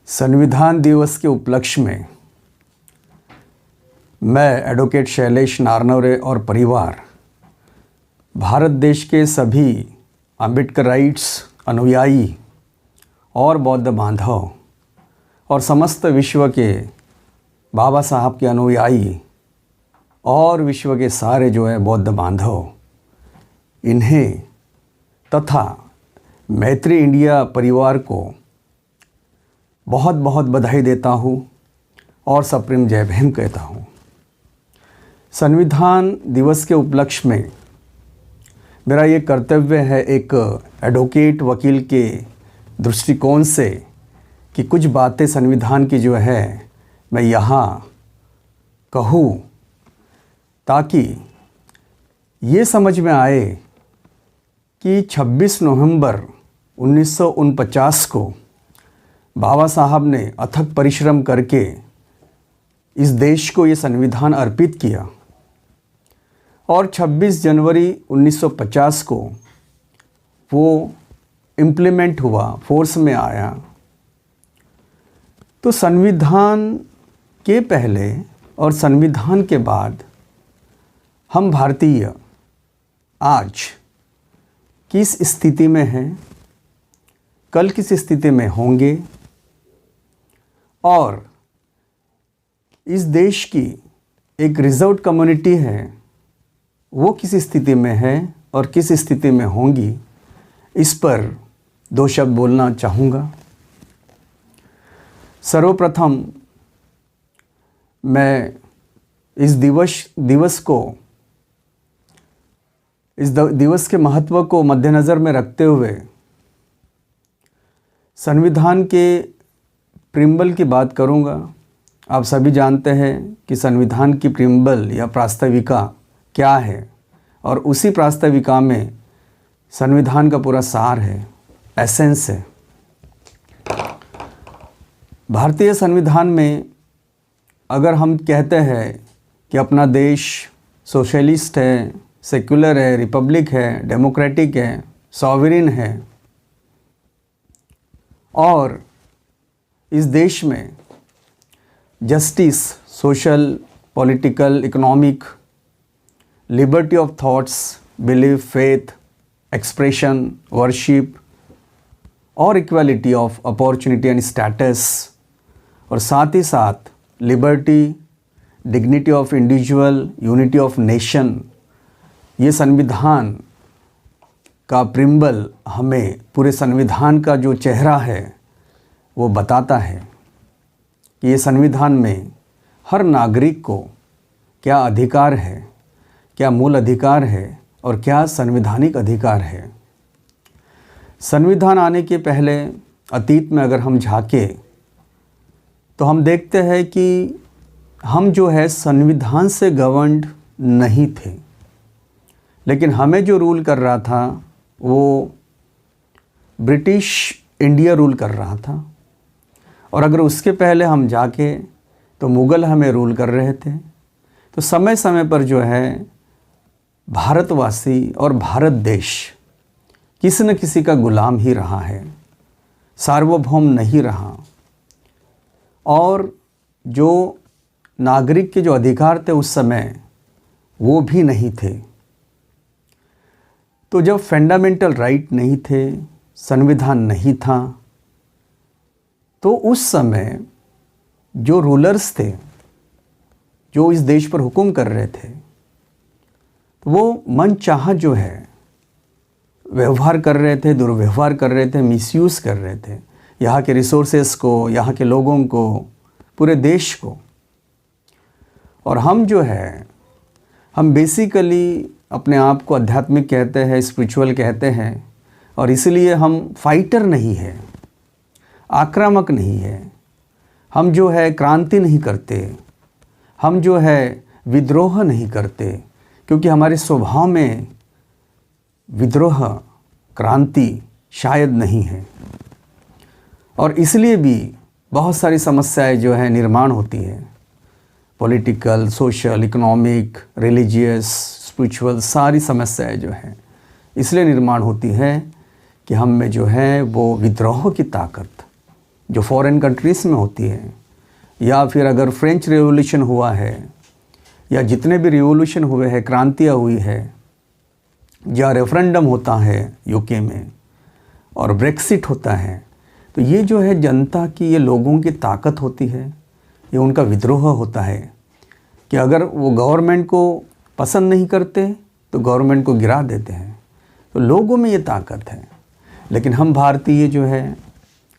संविधान दिवस के उपलक्ष्य में मैं एडवोकेट शैलेश नारनवरे और परिवार भारत देश के सभी अम्बेडकराइट्स अनुयायी और बौद्ध बांधव और समस्त विश्व के बाबा साहब के अनुयायी और विश्व के सारे जो है बौद्ध बांधव, इन्हें तथा मैत्री इंडिया परिवार को बहुत बहुत बधाई देता हूँ और सप्रेम जय भीम कहता हूँ। संविधान दिवस के उपलक्ष्य में मेरा ये कर्तव्य है एक एडवोकेट वकील के दृष्टिकोण से कि कुछ बातें संविधान की जो है मैं यहाँ कहूँ, ताकि ये समझ में आए कि 26 नवंबर 1949 को बाबा साहब ने अथक परिश्रम करके इस देश को ये संविधान अर्पित किया और 26 जनवरी 1950 को वो इम्प्लीमेंट हुआ, फोर्स में आया। तो संविधान के पहले और संविधान के बाद हम भारतीय आज किस स्थिति में हैं, कल किस स्थिति में होंगे और इस देश की एक रिजर्व्ड कम्युनिटी है वो किस स्थिति में है और किस स्थिति में होंगी, इस पर दो शब्द बोलना चाहूँगा। सर्वप्रथम मैं इस दिवस के महत्व को मद्देनज़र में रखते हुए संविधान के प्रीम्बल की बात करूँगा। आप सभी जानते हैं कि संविधान की प्रीम्बल या प्रास्ताविका क्या है और उसी प्रास्ताविका में संविधान का पूरा सार है, एसेंस है। भारतीय संविधान में अगर हम कहते हैं कि अपना देश सोशलिस्ट है, सेक्युलर है, रिपब्लिक है, डेमोक्रेटिक है, सॉवरिन है और इस देश में justice, social, political, economic, liberty of thoughts, belief, faith, expression, worship और equality of opportunity and status और साथ ही साथ liberty, dignity of individual, unity of nation, ये संविधान का प्रीम्बल हमें पूरे संविधान का जो चेहरा है वो बताता है कि ये संविधान में हर नागरिक को क्या अधिकार है, क्या मूल अधिकार है और क्या संवैधानिक अधिकार है। संविधान आने के पहले अतीत में अगर हम झांके तो हम देखते हैं कि हम जो है संविधान से गवर्न्ड नहीं थे, लेकिन हमें जो रूल कर रहा था वो ब्रिटिश इंडिया रूल कर रहा था और अगर उसके पहले हम जाके तो मुग़ल हमें रूल कर रहे थे। तो समय समय पर जो है भारतवासी और भारत देश किसी न किसी का गुलाम ही रहा है, सार्वभौम नहीं रहा और जो नागरिक के जो अधिकार थे उस समय वो भी नहीं थे। तो जब फंडामेंटल राइट नहीं थे, संविधान नहीं था, तो उस समय जो रूलर्स थे जो इस देश पर हुक्म कर रहे थे तो वो मनचाहा जो है व्यवहार कर रहे थे, दुर्व्यवहार कर रहे थे, मिसयूज़ कर रहे थे यहाँ के रिसोर्सेस को, यहाँ के लोगों को, पूरे देश को। और हम जो है हम बेसिकली अपने आप को आध्यात्मिक कहते हैं, स्पिरिचुअल कहते हैं और इसलिए हम फाइटर नहीं है, आक्रामक नहीं है, हम जो है क्रांति नहीं करते, हम जो है विद्रोह नहीं करते, क्योंकि हमारे स्वभाव में विद्रोह, क्रांति शायद नहीं है और इसलिए भी बहुत सारी समस्याएं जो है निर्माण होती है, political, social, economic, religious, spiritual, सारी समस्याएं जो हैं इसलिए निर्माण होती है कि हम में जो है वो विद्रोह की ताकत, जो फॉरेन कंट्रीज़ में होती है, या फिर अगर फ्रेंच रिवॉल्यूशन हुआ है, या जितने भी रिवॉल्यूशन हुए हैं, क्रांतियाँ हुई है, या रेफरेंडम होता है यूके में, और ब्रेक्सिट होता है, तो ये जो है जनता की, ये लोगों की ताकत होती है, ये उनका विद्रोह होता है कि अगर वो गवर्नमेंट को पसंद नहीं करते तो गवर्नमेंट को गिरा देते हैं। तो लोगों में ये ताकत है। लेकिन हम भारतीय जो है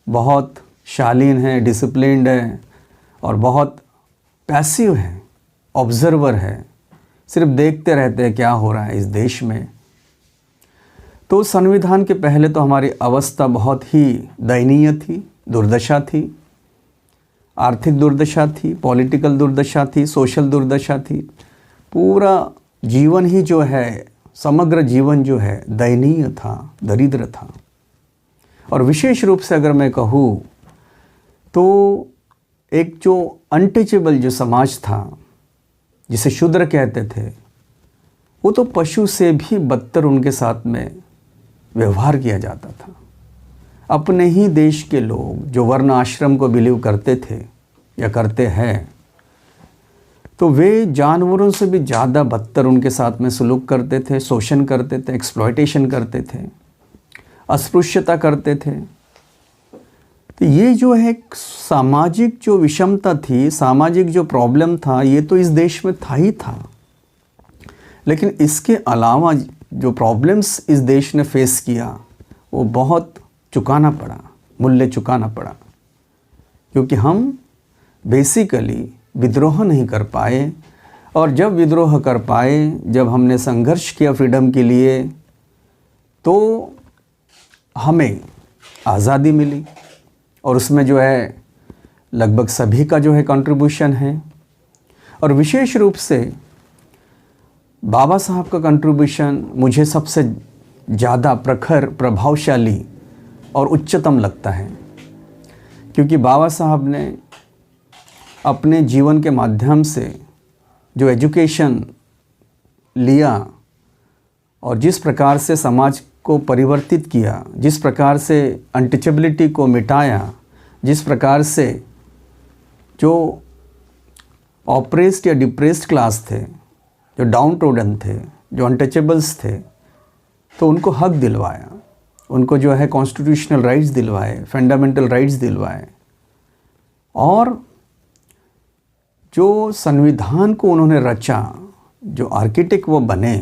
बहुत शालीन है, डिसिप्लिन्ड है और बहुत पैसिव है, ऑब्जर्वर है, सिर्फ देखते रहते हैं क्या हो रहा है इस देश में। तो संविधान के पहले तो हमारी अवस्था बहुत ही दयनीय थी, दुर्दशा थी, आर्थिक दुर्दशा थी, पॉलिटिकल दुर्दशा थी, सोशल दुर्दशा थी। पूरा जीवन ही जो है, समग्र जीवन जो है दयनीय था, दरिद्र था। और विशेष रूप से अगर मैं कहूँ तो एक जो अनटचेबल जो समाज था, जिसे शूद्र कहते थे, वो तो पशु से भी बदतर उनके साथ में व्यवहार किया जाता था। अपने ही देश के लोग जो वर्ण आश्रम को बिलीव करते थे या करते हैं, तो वे जानवरों से भी ज़्यादा बदतर उनके साथ में सलूक करते थे, शोषण करते थे, एक्सप्लॉयटेशन करते थे, अस्पृश्यता करते थे। तो ये जो है सामाजिक जो विषमता थी, सामाजिक जो प्रॉब्लम था, ये तो इस देश में था ही था। लेकिन इसके अलावा जो प्रॉब्लम्स इस देश ने फेस किया, वो बहुत चुकाना पड़ा, मूल्य चुकाना पड़ा। क्योंकि हम बेसिकली विद्रोह नहीं कर पाए, और जब विद्रोह कर पाए, जब हमने संघर्ष किया फ्रीडम के लिए, तो हमें आज़ादी मिली। और उसमें जो है लगभग सभी का जो है कंट्रीब्यूशन है। और विशेष रूप से बाबा साहब का कंट्रीब्यूशन मुझे सबसे ज़्यादा प्रखर, प्रभावशाली और उच्चतम लगता है। क्योंकि बाबा साहब ने अपने जीवन के माध्यम से जो एजुकेशन लिया और जिस प्रकार से समाज को परिवर्तित किया, जिस प्रकार से अनटचेबिलिटी को मिटाया, जिस प्रकार से जो ऑप्रेस्ड या डिप्रेस्ड क्लास थे, जो डाउन ट्रोडन थे, जो अनटचेबल्स थे, तो उनको हक दिलवाया, उनको जो है कॉन्स्टिट्यूशनल राइट्स दिलवाए, फंडामेंटल राइट्स दिलवाए। और जो संविधान को उन्होंने रचा, जो आर्किटेक्ट वो बने,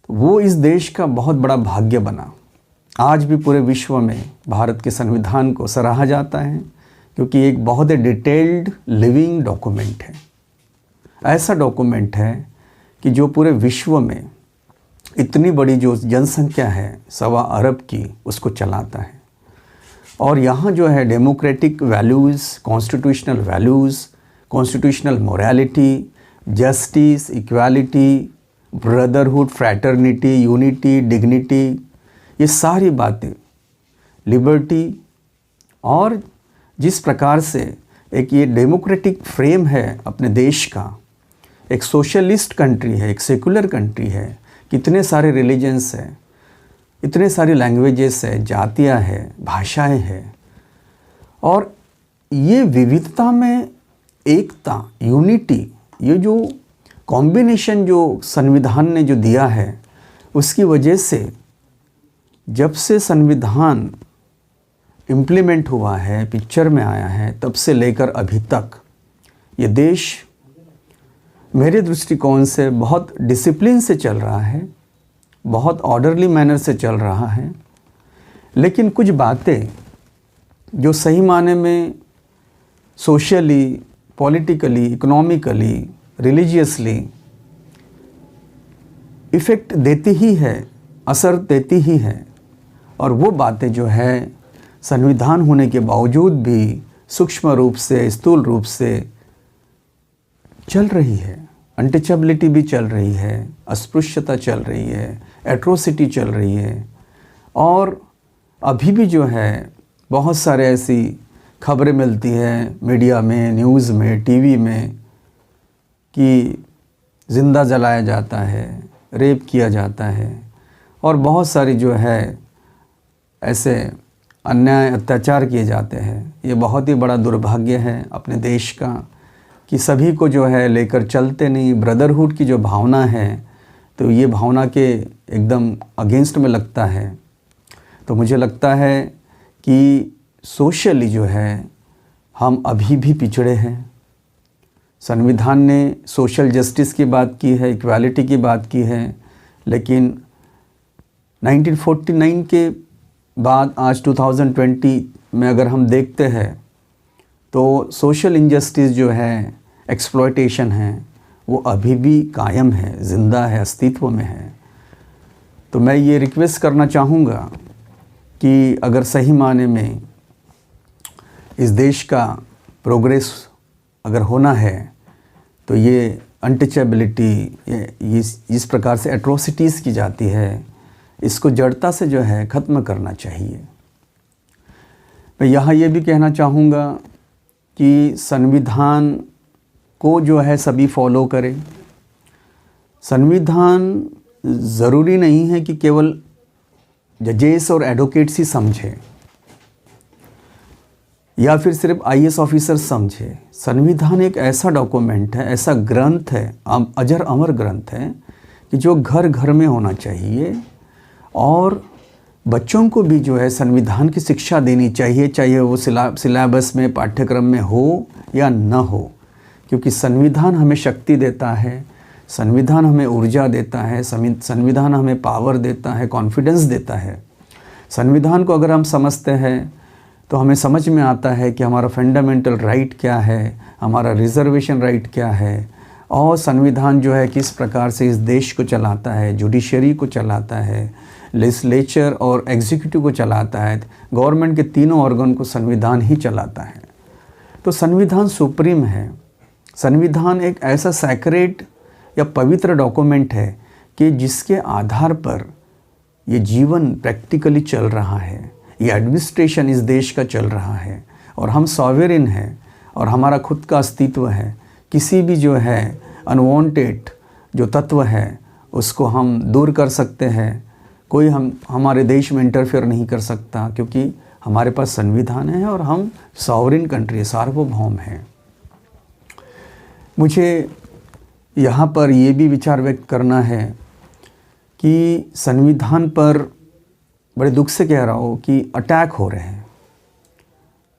तो वो इस देश का बहुत बड़ा भाग्य बना। आज भी पूरे विश्व में भारत के संविधान को सराहा जाता है, क्योंकि एक बहुत ही डिटेल्ड लिविंग डॉक्यूमेंट है। ऐसा डॉक्यूमेंट है कि जो पूरे विश्व में इतनी बड़ी जो जनसंख्या है 1.25 अरब की, उसको चलाता है। और यहाँ जो है democratic values, constitutional values, constitutional morality, justice, equality, brotherhood, fraternity, unity, dignity, ये सारी बातें, लिबर्टी, और जिस प्रकार से एक ये डेमोक्रेटिक फ्रेम है अपने देश का, एक सोशलिस्ट कंट्री है, एक सेकुलर कंट्री है, कितने सारे रिलीजन्स हैं, इतने सारी लैंग्वेजेस है, जातियाँ हैं, भाषाएं हैं, और ये विविधता में एकता, यूनिटी, ये जो कॉम्बिनेशन जो संविधान ने जो दिया है, उसकी वजह से जब से संविधान इम्प्लीमेंट हुआ है, पिक्चर में आया है, तब से लेकर अभी तक ये देश मेरे दृष्टिकोण से बहुत डिसिप्लिन से चल रहा है, बहुत ऑर्डरली मैनर से चल रहा है। लेकिन कुछ बातें जो सही माने में socially, politically, economically, religiously effect देती ही है, असर देती ही है, और वो बातें जो है संविधान होने के बावजूद भी सूक्ष्म रूप से, स्थूल रूप से चल रही है। अनटचेबिलिटी भी चल रही है, अस्पृश्यता चल रही है, एट्रोसिटी चल रही है, और अभी भी जो है बहुत सारे ऐसी खबरें मिलती हैं मीडिया में, न्यूज़ में, टीवी में, कि ज़िंदा जलाया जाता है, रेप किया जाता है, और बहुत सारी जो है ऐसे अन्याय अत्याचार किए जाते हैं। ये बहुत ही बड़ा दुर्भाग्य है अपने देश का कि सभी को जो है लेकर चलते नहीं। ब्रदरहुड की जो भावना है तो ये भावना के एकदम अगेंस्ट में लगता है। तो मुझे लगता है कि सोशली जो है हम अभी भी पिछड़े हैं। संविधान ने सोशल जस्टिस की बात की है, इक्वालिटी की बात की है, लेकिन 1949 के बाद आज 2020 में अगर हम देखते हैं तो सोशल इनजस्टिस जो है, एक्सप्लॉयटेशन है, वो अभी भी कायम है, ज़िंदा है, अस्तित्व में है। तो मैं ये रिक्वेस्ट करना चाहूँगा कि अगर सही माने में इस देश का प्रोग्रेस अगर होना है तो ये अनटचेबिलिटी, ये इस प्रकार से एट्रोसिटीज़ की जाती है, इसको जड़ता से जो है ख़त्म करना चाहिए। मैं यहाँ ये भी कहना चाहूँगा कि संविधान को जो है सभी फॉलो करें। संविधान ज़रूरी नहीं है कि केवल जजेस और एडवोकेट्स ही समझे या फिर सिर्फ आईएएस ऑफिसर समझे। संविधान एक ऐसा डॉक्यूमेंट है, ऐसा ग्रंथ है, अजर अमर ग्रंथ है कि जो घर घर में होना चाहिए और बच्चों को भी जो है संविधान की शिक्षा देनी चाहिए, चाहे वो सिलेबस में, पाठ्यक्रम में हो या न हो। क्योंकि संविधान हमें शक्ति देता है, संविधान हमें ऊर्जा देता है, संविधान हमें पावर देता है, कॉन्फिडेंस देता है। संविधान को अगर हम समझते हैं तो हमें समझ में आता है कि हमारा फंडामेंटल राइट क्या है, हमारा रिजर्वेशन राइट क्या है, और संविधान जो है किस प्रकार से इस देश को चलाता है, जुडिशरी को चलाता है, लेजिस्लेचर और एग्जीक्यूटिव को चलाता है। गवर्नमेंट के तीनों ऑर्गन को संविधान ही चलाता है। तो संविधान सुप्रीम है। संविधान एक ऐसा सैक्रेड या पवित्र डॉक्यूमेंट है कि जिसके आधार पर ये जीवन प्रैक्टिकली चल रहा है, ये एडमिनिस्ट्रेशन इस देश का चल रहा है, और हम सॉवरेन हैं और हमारा खुद का अस्तित्व है। किसी भी जो है अनवांटेड जो तत्व है उसको हम दूर कर सकते हैं। कोई हमारे देश में इंटरफेयर नहीं कर सकता, क्योंकि हमारे पास संविधान है और हम सॉवरेन कंट्री, सार्वभौम हैं। मुझे यहाँ पर ये भी विचार व्यक्त करना है कि संविधान पर बड़े दुख से कह रहा हूँ कि अटैक हो रहे हैं,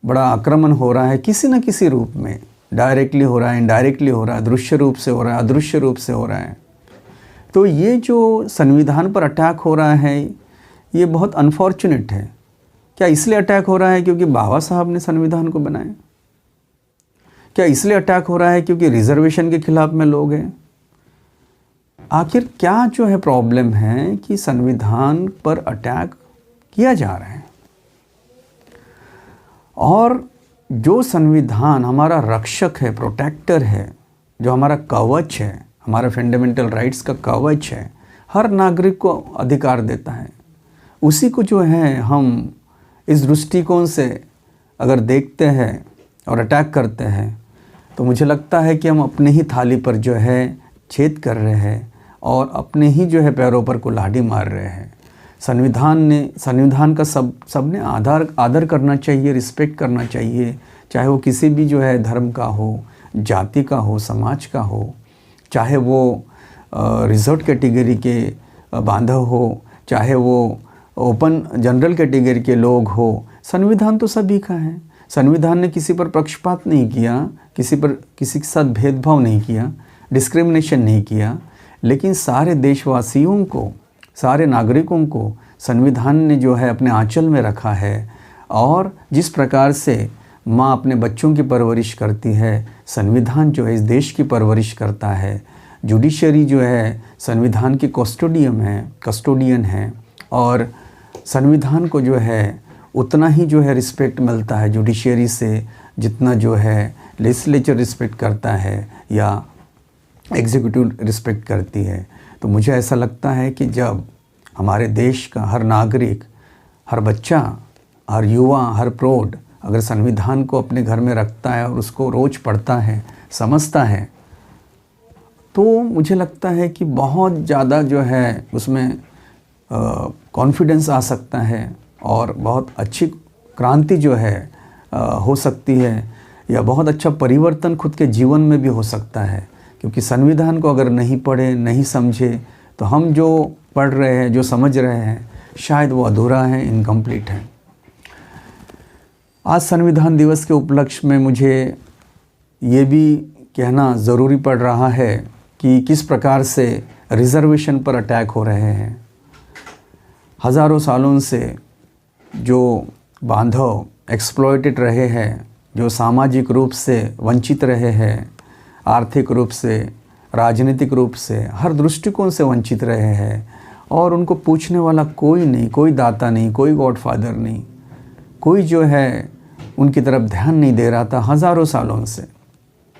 बड़ा आक्रमण हो रहा है किसी न किसी रूप में। डायरेक्टली हो रहा है, इनडायरेक्टली हो रहा है, दृश्य रूप से हो रहा है, अदृश्य रूप से हो रहा है। तो ये जो संविधान पर अटैक हो रहा है ये बहुत अनफॉर्चुनेट है। क्या इसलिए अटैक हो रहा है क्योंकि बाबा साहब ने संविधान को बनाया? क्या इसलिए अटैक हो रहा है क्योंकि रिजर्वेशन के खिलाफ में लोग हैं? आखिर क्या जो है प्रॉब्लम है कि संविधान पर अटैक किया जा रहा है? और जो संविधान हमारा रक्षक है, प्रोटेक्टर है, जो हमारा कवच है, हमारा फंडामेंटल राइट्स का कवच है, हर नागरिक को अधिकार देता है, उसी को जो है हम इस दृष्टिकोण से अगर देखते हैं और अटैक करते हैं तो मुझे लगता है कि हम अपने ही थाली पर जो है छेद कर रहे हैं और अपने ही जो है पैरों पर कुल्हाड़ी मार रहे हैं। संविधान का सबने आदर करना चाहिए, रिस्पेक्ट करना चाहिए, चाहे वो किसी भी जो है धर्म का हो, जाति का हो, समाज का हो, चाहे वो रिजर्व कैटेगरी के बांधव हो, चाहे वो ओपन जनरल कैटेगरी के लोग हो। संविधान तो सभी का है। संविधान ने किसी पर पक्षपात नहीं किया, किसी के साथ भेदभाव नहीं किया, डिस्क्रिमिनेशन नहीं किया, लेकिन सारे देशवासियों को, सारे नागरिकों को संविधान ने जो है अपने आंचल में रखा है। और जिस प्रकार से माँ अपने बच्चों की परवरिश करती है, संविधान जो है इस देश की परवरिश करता है। जुडिशरी जो है संविधान की कस्टोडियन है, और संविधान को जो है उतना ही जो है रिस्पेक्ट मिलता है जुडिशरी से जितना जो है लेजिस्लेचर रिस्पेक्ट करता है या एग्जीक्यूटिव रिस्पेक्ट करती है। तो मुझे ऐसा लगता है कि जब हमारे देश का हर नागरिक, हर बच्चा, हर युवा, हर प्रौढ़ अगर संविधान को अपने घर में रखता है और उसको रोज़ पढ़ता है, समझता है, तो मुझे लगता है कि बहुत ज़्यादा जो है उसमें कॉन्फिडेंस आ सकता है और बहुत अच्छी क्रांति जो है हो सकती है, या बहुत अच्छा परिवर्तन खुद के जीवन में भी हो सकता है। क्योंकि संविधान को अगर नहीं पढ़े, नहीं समझे, तो हम जो पढ़ रहे हैं, जो समझ रहे हैं, शायद वो अधूरा है, इनकम्प्लीट है। आज संविधान दिवस के उपलक्ष्य में मुझे ये भी कहना ज़रूरी पड़ रहा है कि किस प्रकार से रिज़र्वेशन पर अटैक हो रहे हैं। हज़ारों सालों से जो बांधव एक्सप्लॉइटेड रहे हैं, जो सामाजिक रूप से वंचित रहे हैं, आर्थिक रूप से, राजनीतिक रूप से, हर दृष्टिकोण से वंचित रहे हैं, और उनको पूछने वाला कोई नहीं, कोई दाता नहीं, कोई गॉडफादर नहीं, कोई जो है उनकी तरफ ध्यान नहीं दे रहा था। हज़ारों सालों से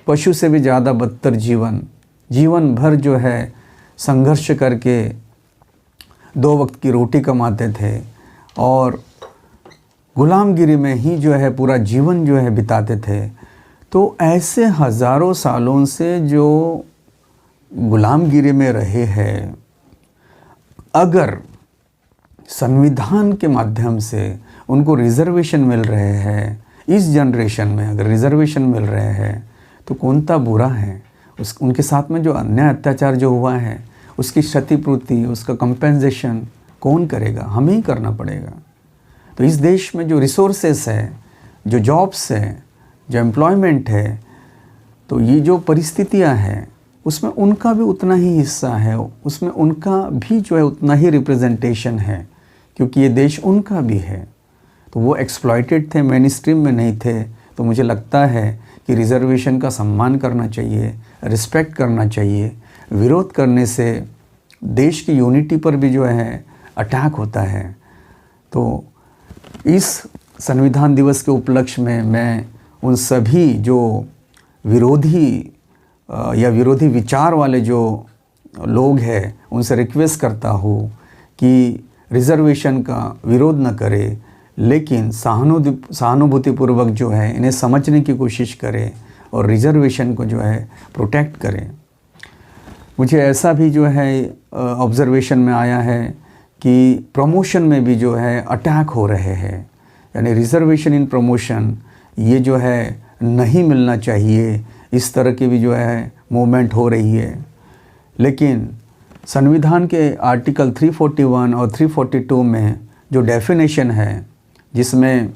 पशु से भी ज़्यादा बदतर जीवन भर जो है संघर्ष करके 2 वक्त की रोटी कमाते थे, और गुलामगिरी में ही जो है पूरा जीवन जो है बिताते थे। तो ऐसे हज़ारों सालों से जो गुलामगिरी में रहे हैं, अगर संविधान के माध्यम से उनको रिज़र्वेशन मिल रहे हैं, इस जनरेशन में अगर रिज़र्वेशन मिल रहे हैं, तो कौन सा बुरा है। उनके साथ में जो अन्याय अत्याचार जो हुआ है, उसकी क्षतिपूर्ति, उसका कंपेंसेशन कौन करेगा? हमें ही करना पड़ेगा। तो इस देश में जो रिसोर्सेस है, जो जॉब्स है, जो एम्प्लॉयमेंट है, तो ये जो परिस्थितियां हैं, उसमें उनका भी उतना ही हिस्सा है, उसमें उनका भी जो है उतना ही रिप्रेजेंटेशन है, क्योंकि ये देश उनका भी है। तो वो एक्सप्लॉइटेड थे, मेन स्ट्रीम में नहीं थे। तो मुझे लगता है कि रिज़र्वेशन का सम्मान करना चाहिए, रिस्पेक्ट करना चाहिए। विरोध करने से देश की यूनिटी पर भी जो है अटैक होता है। तो इस संविधान दिवस के उपलक्ष्य में मैं उन सभी जो विरोधी या विरोधी विचार वाले जो लोग हैं, उनसे रिक्वेस्ट करता हूँ कि रिज़र्वेशन का विरोध न करें, लेकिन सहानुभूतिपूर्वक जो है इन्हें समझने की कोशिश करें और रिज़र्वेशन को जो है प्रोटेक्ट करें। मुझे ऐसा भी जो है ऑब्ज़र्वेशन में आया है कि प्रमोशन में भी जो है अटैक हो रहे हैं, यानी रिज़र्वेशन इन प्रमोशन ये जो है नहीं मिलना चाहिए, इस तरह की भी जो है मूवमेंट हो रही है। लेकिन संविधान के आर्टिकल 341 और 342 में जो डेफिनेशन है, जिसमें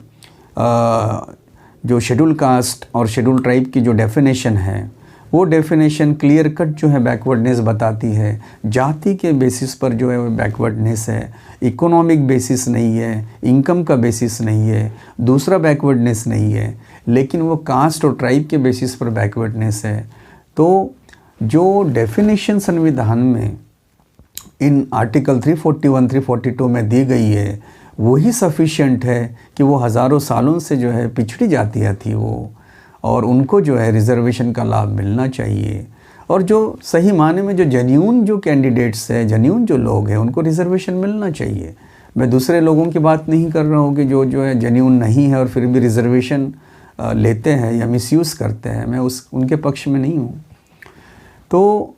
जो शेड्यूल कास्ट और शेड्यूल ट्राइब की जो डेफिनेशन है, वो डेफिनेशन क्लियर कट जो है बैकवर्डनेस बताती है। जाति के बेसिस पर जो है वो बैकवर्डनेस है, इकोनॉमिक बेसिस नहीं है, इनकम का बेसिस नहीं है, दूसरा बैकवर्डनेस नहीं है, लेकिन वो कास्ट और ट्राइब के बेसिस पर बैकवर्डनेस है। तो जो डेफिनेशन संविधान में इन आर्टिकल 341, 342 में दी गई है, वही सफिशिएंट है कि वो हज़ारों सालों से जो है पिछड़ी जातियाँ थी वो, और उनको जो है रिज़र्वेशन का लाभ मिलना चाहिए। और जो सही माने में जो जेन्यून जो कैंडिडेट्स हैं, जेन्यून जो लोग हैं, उनको रिज़र्वेशन मिलना चाहिए। मैं दूसरे लोगों की बात नहीं कर रहा हूँ कि जो है जेन्यून नहीं है और फिर भी रिज़र्वेशन लेते हैं या मिसयूज़ करते हैं, मैं उनके पक्ष में नहीं हूँ। तो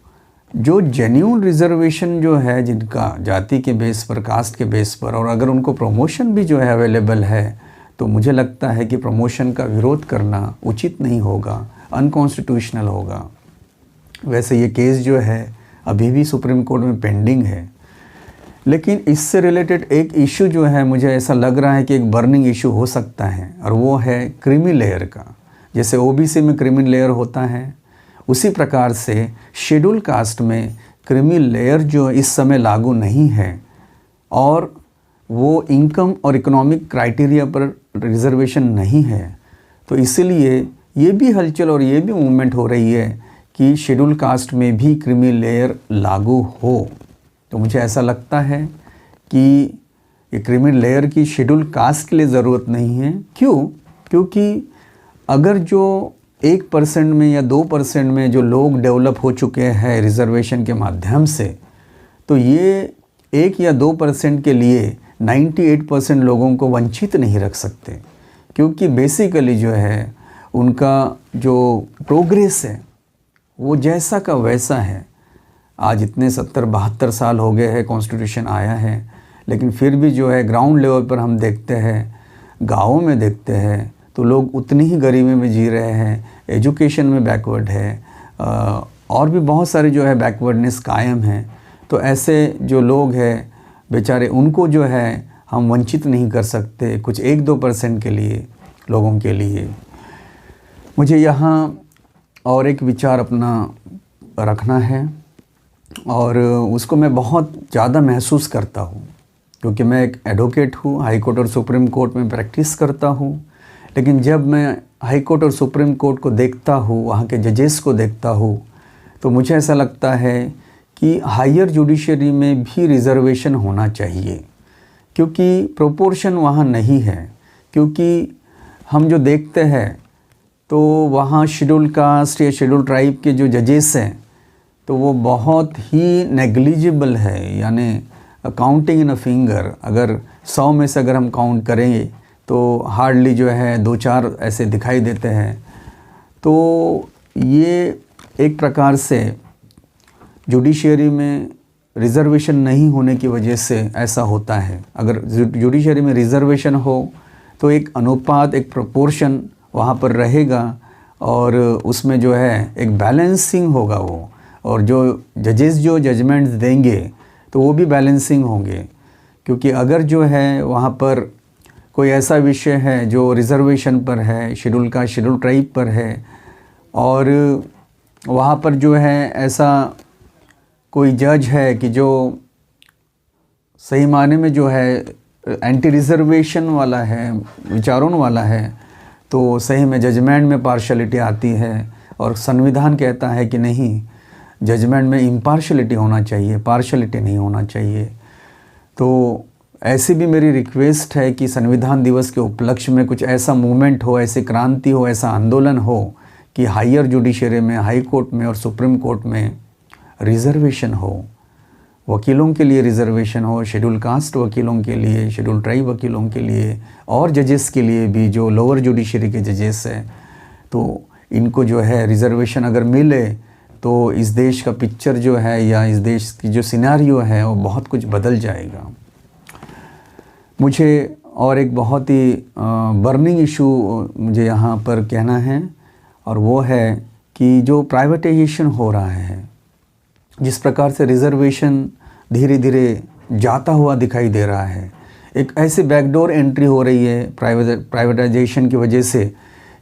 जो जेन्यून रिज़र्वेशन जो है, जिनका जाति के बेस पर, कास्ट के बेस पर, और अगर उनको प्रमोशन भी जो है अवेलेबल है, तो मुझे लगता है कि प्रमोशन का विरोध करना उचित नहीं होगा, अनकॉन्स्टिट्यूशनल होगा। वैसे ये केस जो है अभी भी सुप्रीम कोर्ट में पेंडिंग है, लेकिन इससे रिलेटेड एक इशू जो है मुझे ऐसा लग रहा है कि एक बर्निंग इशू हो सकता है, और वो है क्रीमी लेयर का। जैसे ओबीसी में क्रीमी लेयर होता है, उसी प्रकार से शेड्यूल कास्ट में क्रीमी लेयर जो इस समय लागू नहीं है, और वो इनकम और इकोनॉमिक क्राइटेरिया पर रिज़र्वेशन नहीं है। तो इसीलिए ये भी हलचल और ये भी मूवमेंट हो रही है कि शेड्यूल कास्ट में भी क्रीमी लेयर लागू हो। तो मुझे ऐसा लगता है कि ये क्रीमी लेयर की शेड्यूल कास्ट के लिए ज़रूरत नहीं है। क्यों? क्योंकि अगर जो 1% में या 2% में जो लोग डेवलप हो चुके हैं रिज़र्वेशन के माध्यम से, तो ये 1 या 2% के लिए 98% लोगों को वंचित नहीं रख सकते, क्योंकि बेसिकली जो है उनका जो प्रोग्रेस है वो जैसा का वैसा है। आज इतने 70-72 साल हो गए हैं कॉन्स्टिट्यूशन आया है, लेकिन फिर भी जो है ग्राउंड लेवल पर हम देखते हैं गाँवों में देखते हैं तो लोग उतनी ही गरीबी में जी रहे हैं, एजुकेशन में बैकवर्ड है, और भी बहुत सारे जो है बैकवर्डनेस कायम है। तो ऐसे जो लोग हैं बेचारे, उनको जो है हम वंचित नहीं कर सकते कुछ 1-2% के लिए, लोगों के लिए। मुझे यहाँ और एक विचार अपना रखना है, और उसको मैं बहुत ज़्यादा महसूस करता हूँ, क्योंकि मैं एक एडवोकेट हूँ, हाई कोर्ट और सुप्रीम कोर्ट में प्रैक्टिस करता हूँ। लेकिन जब मैं हाई कोर्ट और सुप्रीम कोर्ट को देखता हूँ, वहाँ के जजेस को देखता हूँ, तो मुझे ऐसा लगता है कि हायर जुडिशरी में भी रिज़र्वेशन होना चाहिए, क्योंकि प्रोपोर्शन वहाँ नहीं है। क्योंकि हम जो देखते हैं तो वहाँ शेड्यूल कास्ट या शेड्यूल ट्राइब के जो जजेस हैं तो वो बहुत ही नेग्लिजिबल है, यानी काउंटिंग इन अ फिंगर। अगर 100 में से अगर हम काउंट करेंगे तो हार्डली जो है 2-4 ऐसे दिखाई देते हैं। तो ये एक प्रकार से जुडिशरी में रिज़र्वेशन नहीं होने की वजह से ऐसा होता है। अगर जुडिशरी में रिज़र्वेशन हो तो एक अनुपात, एक प्रोपोर्शन वहाँ पर रहेगा, और उसमें जो है एक बैलेंसिंग होगा वो, और जो जजेस जो जजमेंट्स देंगे तो वो भी बैलेंसिंग होंगे। क्योंकि अगर जो है वहाँ पर कोई ऐसा विषय है जो रिज़र्वेशन पर है, शेड्यूल का शेड्यूल ट्राइब पर है, और वहाँ पर जो है ऐसा कोई जज है कि जो सही मायने में जो है एंटी रिज़र्वेशन वाला है, विचारों वाला है, तो सही में जजमेंट में पार्शलिटी आती है। और संविधान कहता है कि नहीं, जजमेंट में इम्पार्शलिटी होना चाहिए, पार्शलिटी नहीं होना चाहिए। तो ऐसी भी मेरी रिक्वेस्ट है कि संविधान दिवस के उपलक्ष्य में कुछ ऐसा मूवमेंट हो, ऐसी क्रांति हो, ऐसा आंदोलन हो कि हायर जुडिशरी में, हाई कोर्ट में और सुप्रीम कोर्ट में रिज़र्वेशन हो, वकीलों के लिए रिज़र्वेशन हो, शेड्यूल कास्ट वकीलों के लिए, शेड्यूल ट्राइब वकीलों के लिए, और जजेस के लिए भी जो लोअर जुडिशरी के जजेस हैं। तो इनको जो है रिज़र्वेशन अगर मिले तो इस देश का पिक्चर जो है, या इस देश की जो सिनेरियो है, वो बहुत कुछ बदल जाएगा। मुझे और एक बहुत ही बर्निंग इशू मुझे यहाँ पर कहना है, और वो है कि जो प्राइवेटाइजेशन हो रहा है, जिस प्रकार से रिज़र्वेशन धीरे धीरे जाता हुआ दिखाई दे रहा है, एक ऐसी बैकडोर एंट्री हो रही है प्राइवेटाइजेशन की वजह से,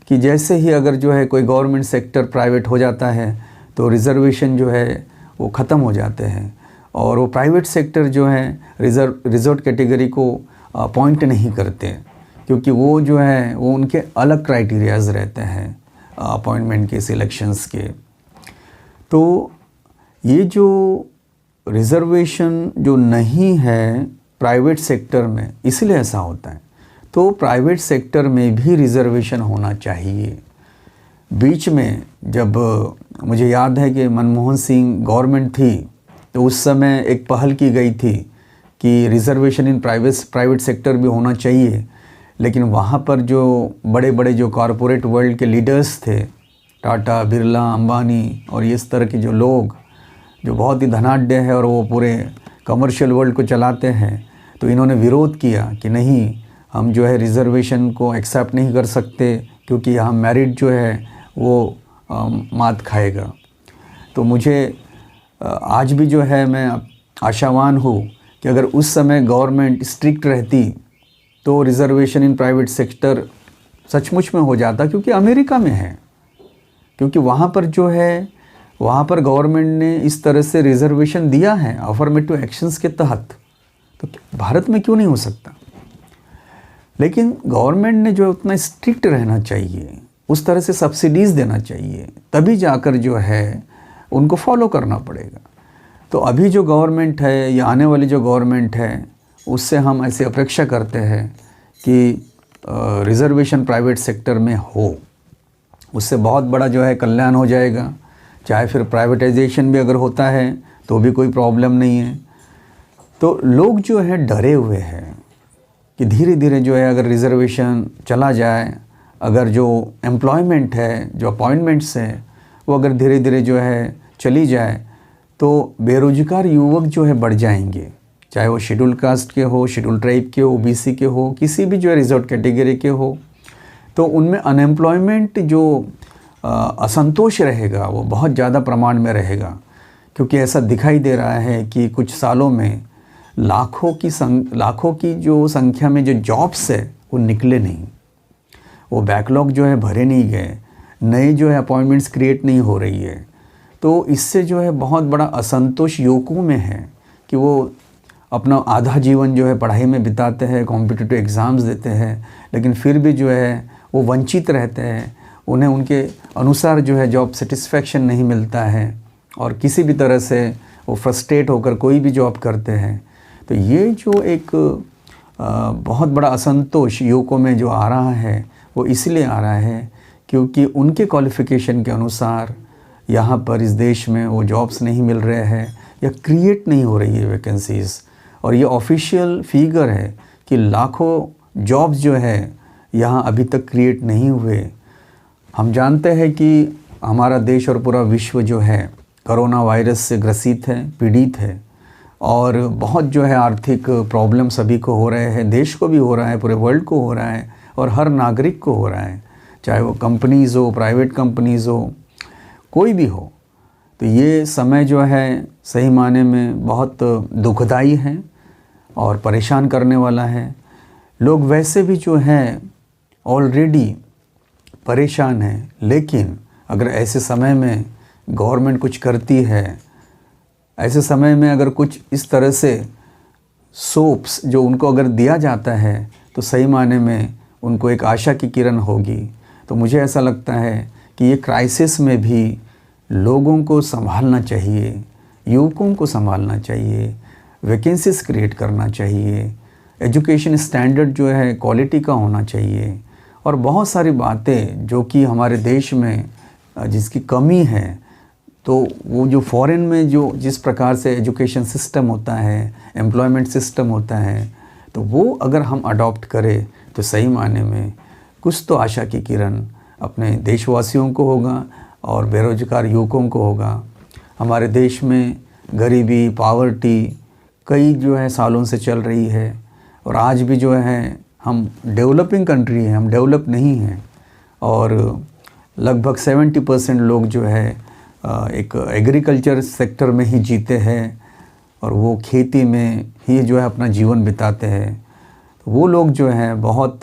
कि जैसे ही अगर जो है कोई गवर्नमेंट सेक्टर प्राइवेट हो जाता है तो रिज़र्वेशन जो है वो ख़त्म हो जाते हैं, और वो प्राइवेट सेक्टर जो है रिजर्व कैटेगरी को अपॉइंट नहीं करते, क्योंकि वो जो है वो उनके अलग क्राइटेरियाज रहते हैं अपॉइंटमेंट के, सिलेक्शंस के। तो ये जो रिज़र्वेशन जो नहीं है प्राइवेट सेक्टर में, इसलिए ऐसा होता है। तो प्राइवेट सेक्टर में भी रिज़र्वेशन होना चाहिए। बीच में जब मुझे याद है कि मनमोहन सिंह गवर्नमेंट थी, तो उस समय एक पहल की गई थी कि रिज़र्वेशन इन प्राइवेट सेक्टर भी होना चाहिए। लेकिन वहाँ पर जो बड़े बड़े जो कॉरपोरेट वर्ल्ड के लीडर्स थे, टाटा, बिरला, अंबानी और इस तरह के जो लोग जो बहुत ही धनाढ्य है और वो पूरे कमर्शियल वर्ल्ड को चलाते हैं, तो इन्होंने विरोध किया कि नहीं, हम जो है रिज़र्वेशन को एक्सेप्ट नहीं कर सकते, क्योंकि यहाँ मेरिट जो है वो मात खाएगा। तो मुझे आज भी जो है मैं आशावान हूँ कि अगर उस समय गवर्नमेंट स्ट्रिक्ट रहती तो रिज़र्वेशन इन प्राइवेट सेक्टर सचमुच में हो जाता, क्योंकि अमेरिका में है, क्योंकि वहाँ पर जो है वहाँ पर गवर्नमेंट ने इस तरह से रिज़र्वेशन दिया है अफर्मेटिव एक्शंस के तहत। तो भारत में क्यों नहीं हो सकता? लेकिन गवर्नमेंट ने जो उतना स्ट्रिक्ट रहना चाहिए, उस तरह से सब्सिडीज़ देना चाहिए, तभी जाकर जो है उनको फॉलो करना पड़ेगा। तो अभी जो गवर्नमेंट है या आने वाली जो गवर्नमेंट है, उससे हम ऐसी अपेक्षा करते हैं कि रिज़र्वेशन प्राइवेट सेक्टर में हो, उससे बहुत बड़ा जो है कल्याण हो जाएगा। चाहे फिर प्राइवेटाइजेशन भी अगर होता है तो भी कोई प्रॉब्लम नहीं है। तो लोग जो है डरे हुए हैं कि धीरे धीरे जो है अगर रिज़र्वेशन चला जाए, अगर जो एम्प्लॉयमेंट है, जो अपॉइंटमेंट्स हैं, वो अगर धीरे धीरे जो है चली जाए, तो बेरोजगार युवक जो है बढ़ जाएंगे, चाहे वो शेड्यूल कास्ट के हो, शेड्यूल ट्राइब के हो, ओबीसी के हो, किसी भी जो है रिजर्व कैटेगरी के हो, तो उनमें अनएम्प्लॉयमेंट जो असंतोष रहेगा वो बहुत ज़्यादा प्रमाण में रहेगा। क्योंकि ऐसा दिखाई दे रहा है कि कुछ सालों में लाखों की जो संख्या में जो जॉब्स है वो निकले नहीं, वो बैकलॉग जो है भरे नहीं गए, नए जो है अपॉइंटमेंट्स क्रिएट नहीं हो रही है। तो इससे जो है बहुत बड़ा असंतोष युवकों में है कि वो अपना आधा जीवन जो है पढ़ाई में बिताते हैं, कॉम्पिटिटिव एग्ज़ाम्स देते हैं, लेकिन फिर भी जो है वो वंचित रहते हैं, उन्हें उनके अनुसार जो है जॉब सेटिस्फैक्शन नहीं मिलता है और किसी भी तरह से वो फ्रस्ट्रेट होकर कोई भी जॉब करते हैं। तो ये जो एक बहुत बड़ा असंतोष युवकों में जो आ रहा है वो इसलिए आ रहा है क्योंकि उनके क्वालिफ़िकेशन के अनुसार यहाँ पर इस देश में वो जॉब्स नहीं मिल रहे हैं या क्रिएट नहीं हो रही है वैकेंसीज़। और ये ऑफिशियल फिगर है कि लाखों जॉब्स जो है यहाँ अभी तक क्रिएट नहीं हुए। हम जानते हैं कि हमारा देश और पूरा विश्व जो है कोरोना वायरस से ग्रसित है, पीड़ित है और बहुत जो है आर्थिक प्रॉब्लम सभी को हो रहे हैं, देश को भी हो रहा है, पूरे वर्ल्ड को हो रहा है और हर नागरिक को हो रहा है, चाहे वो कंपनीज़ हो, प्राइवेट कंपनीज़ हो, कोई भी हो। तो ये समय जो है सही माने में बहुत दुखदाई है और परेशान करने वाला है। लोग वैसे भी जो हैं ऑलरेडी परेशान हैं, लेकिन अगर ऐसे समय में गवर्नमेंट कुछ करती है, ऐसे समय में अगर कुछ इस तरह से सोप्स जो उनको अगर दिया जाता है तो सही माने में उनको एक आशा की किरण होगी। तो मुझे ऐसा लगता है कि ये क्राइसिस में भी लोगों को संभालना चाहिए, युवकों को संभालना चाहिए, वैकेंसीज क्रिएट करना चाहिए, एजुकेशन स्टैंडर्ड जो है क्वालिटी का होना चाहिए और बहुत सारी बातें जो कि हमारे देश में जिसकी कमी है। तो वो जो फॉरेन में जो जिस प्रकार से एजुकेशन सिस्टम होता है, एम्प्लॉयमेंट सिस्टम होता है, तो वो अगर हम अडॉप्ट करें तो सही मायने में कुछ तो आशा की किरण अपने देशवासियों को होगा और बेरोजगार युवकों को होगा। हमारे देश में गरीबी, पावर्टी कई जो है सालों से चल रही है और आज भी जो है हम डेवलपिंग कंट्री हैं, हम डेवलप नहीं हैं और लगभग 70% लोग जो है एक एग्रीकल्चर सेक्टर में ही जीते हैं और वो खेती में ही जो है अपना जीवन बिताते हैं। तो वो लोग जो है बहुत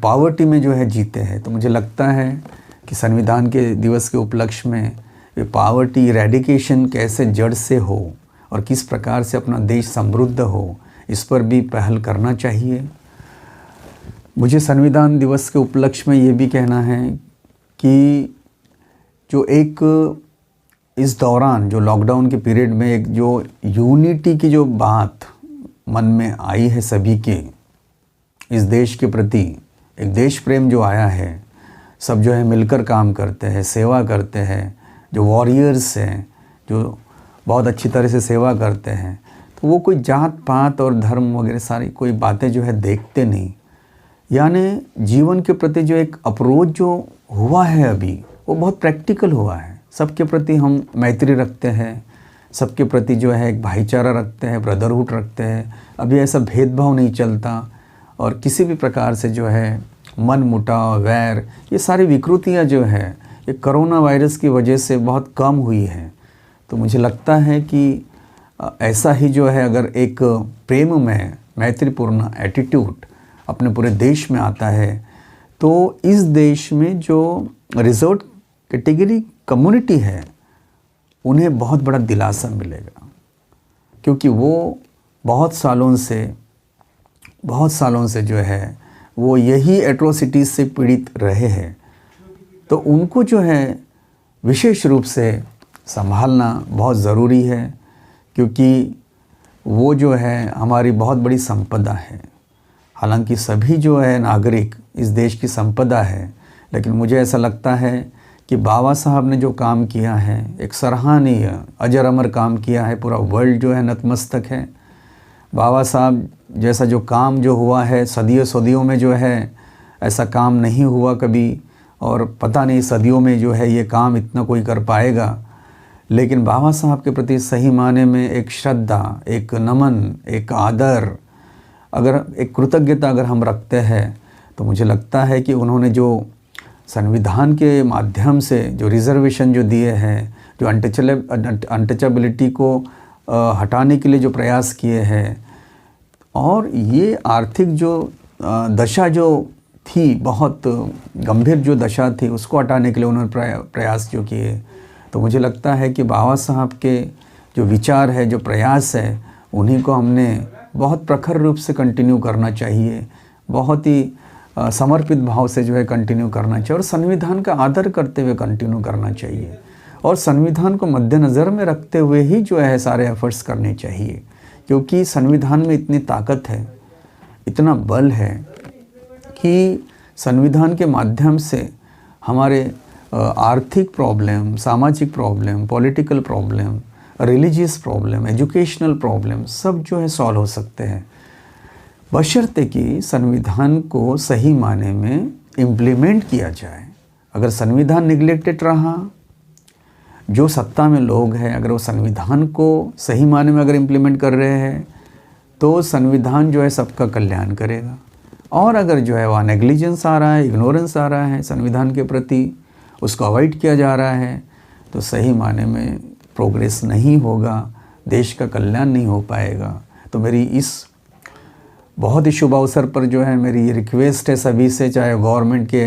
पावर्टी में जो है जीते हैं। तो मुझे लगता है कि संविधान के दिवस के उपलक्ष्य में ये पावर्टी इरेडिकेशन कैसे जड़ से हो और किस प्रकार से अपना देश समृद्ध हो, इस पर भी पहल करना चाहिए। मुझे संविधान दिवस के उपलक्ष्य में ये भी कहना है कि जो एक इस दौरान जो लॉकडाउन के पीरियड में एक जो यूनिटी की जो बात मन में आई है सभी के, इस देश के प्रति एक देश प्रेम जो आया है, सब जो है मिलकर काम करते हैं, सेवा करते हैं, जो वॉरियर्स हैं जो बहुत अच्छी तरह से सेवा करते हैं, तो वो कोई जात पात और धर्म वगैरह सारी कोई बातें जो है देखते नहीं। यानी जीवन के प्रति जो एक अप्रोच जो हुआ है अभी वो बहुत प्रैक्टिकल हुआ है। सबके प्रति हम मैत्री रखते हैं, सबके प्रति जो है एक भाईचारा रखते हैं, ब्रदरहुड रखते हैं। अभी ऐसा भेदभाव नहीं चलता और किसी भी प्रकार से जो है मन मुटाव, वैर, ये सारी विकृतियाँ जो है ये कोरोना वायरस की वजह से बहुत कम हुई है। तो मुझे लगता है कि ऐसा ही जो है अगर एक प्रेम में मैत्रीपूर्ण एटीट्यूड अपने पूरे देश में आता है तो इस देश में जो रिजर्व कैटेगरी कम्युनिटी है उन्हें बहुत बड़ा दिलासा मिलेगा, क्योंकि वो बहुत सालों से जो है वो यही एट्रोसिटीज़ से पीड़ित रहे हैं। तो उनको जो है विशेष रूप से संभालना बहुत ज़रूरी है, क्योंकि वो जो है हमारी बहुत बड़ी संपदा है। हालांकि सभी जो है नागरिक इस देश की संपदा है, लेकिन मुझे ऐसा लगता है कि बाबा साहब ने जो काम किया है, एक सराहनीय अजर अमर काम किया है, पूरा वर्ल्ड जो है नतमस्तक है। बाबा साहब जैसा जो काम जो हुआ है सदियों सदियों में जो है ऐसा काम नहीं हुआ कभी, और पता नहीं सदियों में जो है ये काम इतना कोई कर पाएगा। लेकिन बाबा साहब के प्रति सही माने में एक श्रद्धा, एक नमन, एक आदर, अगर एक कृतज्ञता अगर हम रखते हैं, तो मुझे लगता है कि उन्होंने जो संविधान के माध्यम से जो रिज़र्वेशन जो दिए हैं, जो अनटचेबिलिटी को हटाने के लिए जो प्रयास किए हैं, और ये आर्थिक जो दशा जो थी, बहुत गंभीर जो दशा थी, उसको हटाने के लिए उन्होंने प्रयास जो किए, तो मुझे लगता है कि बाबा साहब के जो विचार है, जो प्रयास है, उन्हीं को हमने बहुत प्रखर रूप से कंटिन्यू करना चाहिए, बहुत ही समर्पित भाव से जो है कंटिन्यू करना चाहिए, और संविधान का आदर करते हुए कंटिन्यू करना चाहिए, और संविधान को मद्देनज़र में रखते हुए ही जो है सारे एफर्ट्स करने चाहिए, क्योंकि संविधान में इतनी ताकत है, इतना बल है कि संविधान के माध्यम से हमारे आर्थिक प्रॉब्लम, सामाजिक problem, political problem, religious problem, educational problem सब जो है सॉल्व हो सकते हैं, बशर्ते कि संविधान को सही माने में इम्प्लीमेंट किया जाए। अगर संविधान निगलेक्टेड रहा, जो सत्ता में लोग हैं अगर वो संविधान को सही माने में अगर इम्प्लीमेंट कर रहे हैं, तो संविधान जो है सबका कल्याण करेगा। और अगर जो है वहाँ नेग्लिजेंस आ रहा है, इग्नोरेंस आ रहा है संविधान के प्रति, उसको अवॉइड किया जा रहा है, तो सही माने में प्रोग्रेस नहीं होगा, देश का कल्याण नहीं हो पाएगा। तो मेरी इस बहुत ही शुभ अवसर पर जो है मेरी ये रिक्वेस्ट है सभी से, चाहे गवर्नमेंट के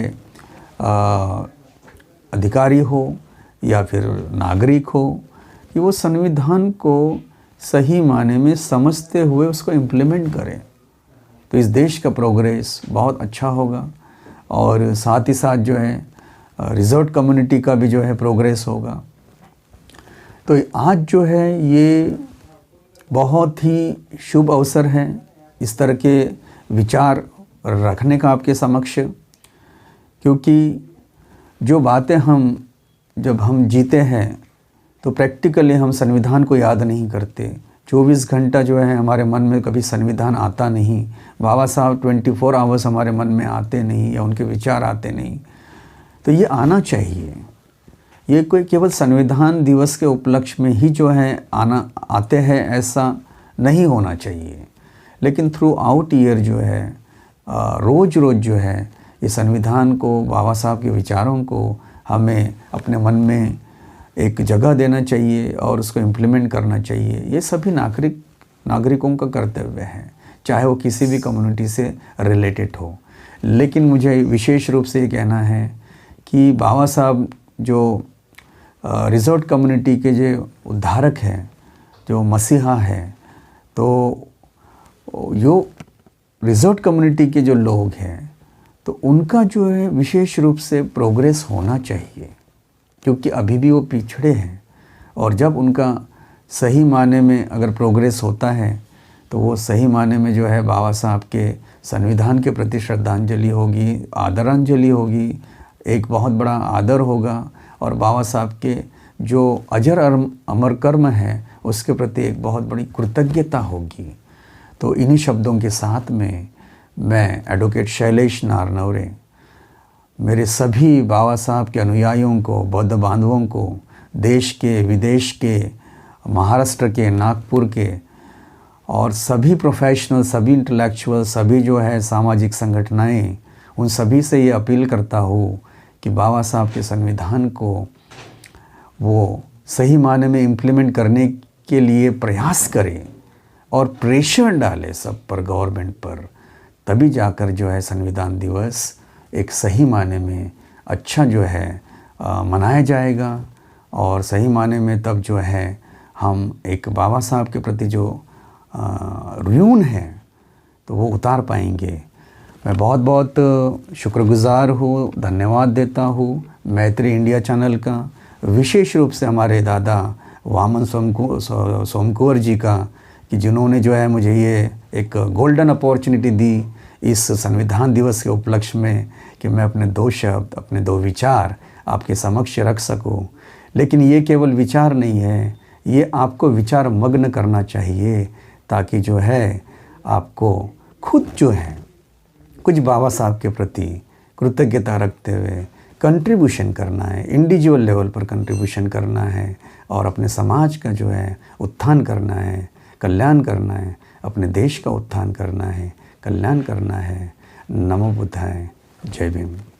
अधिकारी हो या फिर नागरिक हो, कि वो संविधान को सही माने में समझते हुए उसको इम्प्लीमेंट करें, तो इस देश का प्रोग्रेस बहुत अच्छा होगा, और साथ ही साथ जो है रिजर्व कम्युनिटी का भी जो है प्रोग्रेस होगा। तो आज जो है ये बहुत ही शुभ अवसर है इस तरह के विचार रखने का आपके समक्ष, क्योंकि जो बातें जब हम जीते हैं तो प्रैक्टिकली हम संविधान को याद नहीं करते। 24 घंटा जो है हमारे मन में कभी संविधान आता नहीं, बाबा साहब 24 आवर्स हमारे मन में आते नहीं, या उनके विचार आते नहीं। तो ये आना चाहिए, ये कोई केवल संविधान दिवस के उपलक्ष्य में ही जो है आते हैं ऐसा नहीं होना चाहिए, लेकिन थ्रू आउट ईयर जो है रोज़ रोज़ जो है ये संविधान को, बाबा साहब के विचारों को हमें अपने मन में एक जगह देना चाहिए और उसको इम्प्लीमेंट करना चाहिए। ये सभी नागरिकों का कर्तव्य है, चाहे वो किसी भी कम्युनिटी से रिलेटेड हो। लेकिन मुझे विशेष रूप से ये कहना है कि बाबा साहब जो रिजर्व कम्युनिटी के जो उद्धारक हैं, जो मसीहा हैं, तो जो रिजर्व कम्युनिटी के जो लोग हैं, तो उनका जो है विशेष रूप से प्रोग्रेस होना चाहिए, क्योंकि अभी भी वो पिछड़े हैं, और जब उनका सही माने में अगर प्रोग्रेस होता है, तो वो सही माने में जो है बाबा साहब के संविधान के प्रति श्रद्धांजलि होगी, आदरांजलि होगी, एक बहुत बड़ा आदर होगा, और बाबा साहब के जो अजर अमर कर्म है उसके प्रति एक बहुत बड़ी कृतज्ञता होगी। तो इन्हीं शब्दों के साथ में मैं एडवोकेट शैलेश नारनवरे मेरे सभी बाबा साहब के अनुयायियों को, बौद्ध बांधवों को, देश के, विदेश के, महाराष्ट्र के, नागपुर के, और सभी प्रोफेशनल, सभी इंटेलेक्चुअल, सभी जो है सामाजिक संगठनाएं, उन सभी से ये अपील करता हूँ कि बाबा साहब के संविधान को वो सही माने में इम्प्लीमेंट करने के लिए प्रयास करें और प्रेशर डालें सब पर, गवर्नमेंट पर, तभी जाकर जो है संविधान दिवस एक सही माने में अच्छा जो है मनाया जाएगा, और सही माने में तब जो है हम एक बाबा साहब के प्रति जो ऋण है तो वो उतार पाएंगे। मैं बहुत बहुत शुक्रगुजार हूँ, धन्यवाद देता हूँ मैत्री इंडिया चैनल का, विशेष रूप से हमारे दादा वामन सोमकुंवर जी का, कि जिन्होंने जो है मुझे ये एक गोल्डन अपॉर्चुनिटी दी इस संविधान दिवस के उपलक्ष्य में, कि मैं अपने 2 शब्द, अपने 2 विचार आपके समक्ष रख सकूं। लेकिन ये केवल विचार नहीं है, ये आपको विचार मग्न करना चाहिए, ताकि जो है आपको खुद जो है कुछ बाबा साहब के प्रति कृतज्ञता रखते हुए कंट्रीब्यूशन करना है, इंडिविजुअल लेवल पर कंट्रीब्यूशन करना है और अपने समाज का जो है उत्थान करना है, कल्याण करना है, अपने देश का उत्थान करना है, कल्याण करना है। नमो बुद्धाय, जय भीम।